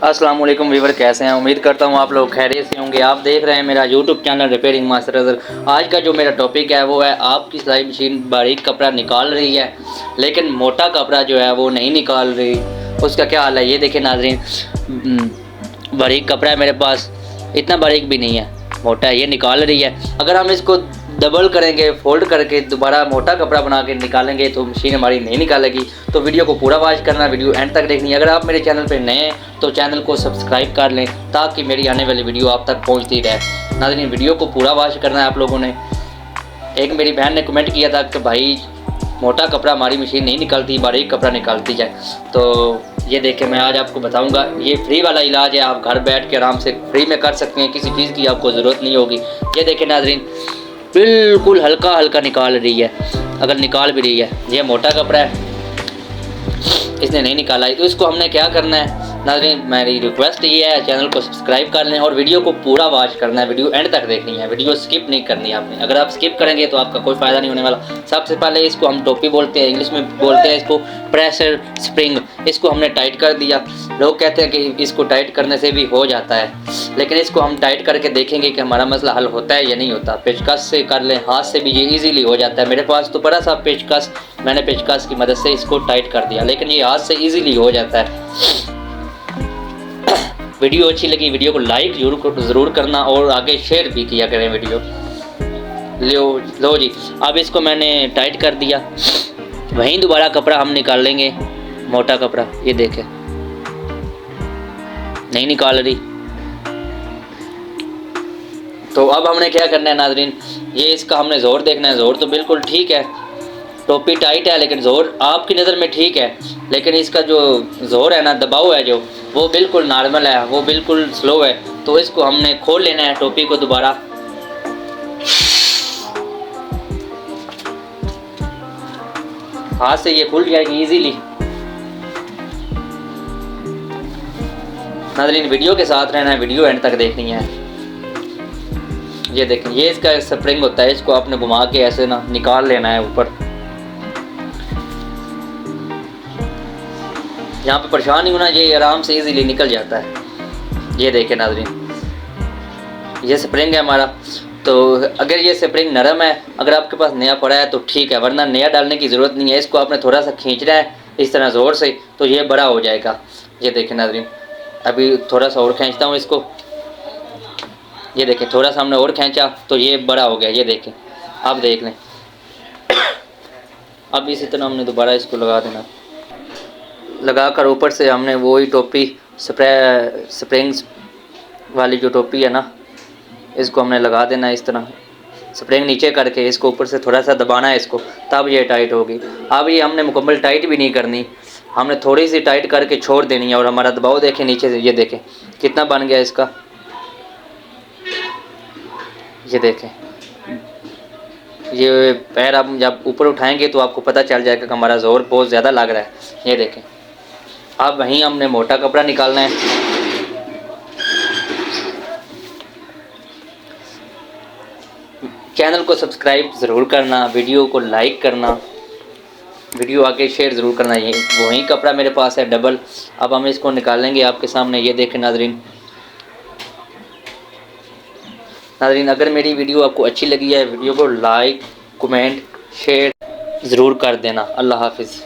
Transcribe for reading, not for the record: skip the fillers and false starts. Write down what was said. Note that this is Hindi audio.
अस्सलाम वालेकुम वीवर, कैसे हैं? उम्मीद करता हूँ आप लोग खैरियत से होंगे। आप देख रहे हैं मेरा YouTube channel repairing master Azhar. आज का जो मेरा टॉपिक है वो है आपकी सिलाई मशीन बारीक कपड़ा निकाल रही है लेकिन मोटा कपड़ा जो है वो नहीं निकाल रही, उसका क्या हाल है ये देखिए नाज़रीन। बारीक कपड़ा है मेरे पास, इतना बारीक भी नहीं है, मोटा है, ये निकाल रही है। अगर हम इसको डबल करेंगे, फोल्ड करके दोबारा मोटा कपड़ा बना के निकालेंगे तो मशीन हमारी नहीं निकालेगी। तो वीडियो को पूरा वॉच करना, वीडियो एंड तक देखनी है। अगर आप मेरे चैनल पे नए हैं तो चैनल को सब्सक्राइब कर लें ताकि मेरी आने वाली वीडियो आप तक पहुंचती रहे। नाज़रीन, वीडियो को पूरा वॉच करना है आप लोगों ने। एक मेरी बहन ने कमेंट किया था कि भाई मोटा कपड़ा हमारी मशीन नहीं निकालती, बारीक कपड़ा निकालती है। तो ये देखिए मैं आज आपको बताऊंगा, ये फ्री वाला इलाज है, आप घर बैठ के आराम से फ्री में कर सकते हैं, किसी चीज़ की आपको ज़रूरत नहीं होगी। ये देखिए नाज़रीन, बिल्कुल हल्का हल्का निकाल रही है। अगर निकाल भी रही है, ये मोटा कपड़ा है, इसने नहीं निकाला है, तो इसको हमने क्या करना है नाज़रीन, मेरी रिक्वेस्ट ये है चैनल को सब्सक्राइब कर लें और वीडियो को पूरा वॉच करना है, वीडियो एंड तक देखनी है, वीडियो स्किप नहीं करनी है आपने। अगर आप स्किप करेंगे तो आपका कोई फ़ायदा नहीं होने वाला। सबसे पहले इसको हम टोपी बोलते हैं, इंग्लिश में बोलते हैं इसको प्रेशर स्प्रिंग। इसको हमने टाइट कर दिया। लोग कहते हैं कि इसको टाइट करने से भी हो जाता है, लेकिन इसको हम टाइट करके देखेंगे कि हमारा मसला हल होता है या नहीं होता। पेचकस से कर लें, हाथ से भी ये ईजीली हो जाता है। मेरे पास तो बड़ा सा पेचकस, मैंने पेचकस की मदद से इसको टाइट कर दिया, लेकिन ये हाथ से ईजीली हो जाता है। वीडियो अच्छी लगी वीडियो को लाइक ज़रूर करना और आगे शेयर भी किया करें वीडियो। लो जी, अब इसको मैंने टाइट कर दिया। वहीं दोबारा कपड़ा हम निकाल लेंगे, मोटा कपड़ा। ये देखें नहीं निकाल रही, तो अब हमने क्या करना है नाज़रीन, ये इसका हमने ज़ोर देखना है। ज़ोर तो बिल्कुल ठीक है, टोपी टाइट है लेकिन ज़ोर आपकी नज़र में ठीक है, लेकिन इसका जो ज़ोर है ना, दबाव है जो, वो बिल्कुल नॉर्मल है, वो बिल्कुल स्लो है। तो इसको हमने खोल लेना है टोपी को दोबारा। हाथ से ये खुल जाएगी इजीली। नाज़रीन, वीडियो के साथ रहना है, वीडियो एंड तक देखनी है। ये देखें, ये इसका स्प्रिंग होता है, इसको आपने घुमा के ऐसे ना निकाल लेना है ऊपर। यहाँ पे परेशान नहीं होना, ये आराम से इजीली निकल जाता है। ये देखें नाज़रीन, ये स्प्रिंग है हमारा। तो अगर ये स्प्रिंग नरम है, अगर आपके पास नया पड़ा है तो ठीक है, वरना नया डालने की ज़रूरत नहीं है। इसको आपने थोड़ा सा खींचना है इस तरह ज़ोर से, तो ये बड़ा हो जाएगा। ये देखें नाज़रीन, अभी थोड़ा सा और खींचता हूँ इसको। ये देखें, थोड़ा सा हमने और खींचा तो ये बड़ा हो गया। ये देखें, आप देख लें। अब इसी तरह हमने दोबारा इसको लगा देना। लगाकर ऊपर से हमने वही टोपी स्प्रिंग्स वाली जो टोपी है ना, इसको हमने लगा देना है इस तरह। स्प्रिंग नीचे करके इसको ऊपर से थोड़ा सा दबाना है इसको, तब ये टाइट होगी। अब ये हमने मुकम्मल टाइट भी नहीं करनी, हमने थोड़ी सी टाइट करके छोड़ देनी है। और हमारा दबाव देखें नीचे से, ये देखें कितना बन गया इसका। ये देखें, ये पैर आप जब ऊपर उठाएंगे तो आपको पता चल जाएगा कि हमारा ज़ोर बहुत ज़्यादा लग रहा है। ये देखें, अब वहीं हमने मोटा कपड़ा निकालना है। चैनल को सब्सक्राइब ज़रूर करना, वीडियो को लाइक करना, वीडियो आगे शेयर ज़रूर करना। ये वही कपड़ा मेरे पास है डबल। अब हम इसको निकालेंगे आपके सामने। ये देखें नाज़रीन, अगर मेरी वीडियो आपको अच्छी लगी है, वीडियो को लाइक, कमेंट, शेयर ज़रूर कर देना। अल्लाह हाफिज़।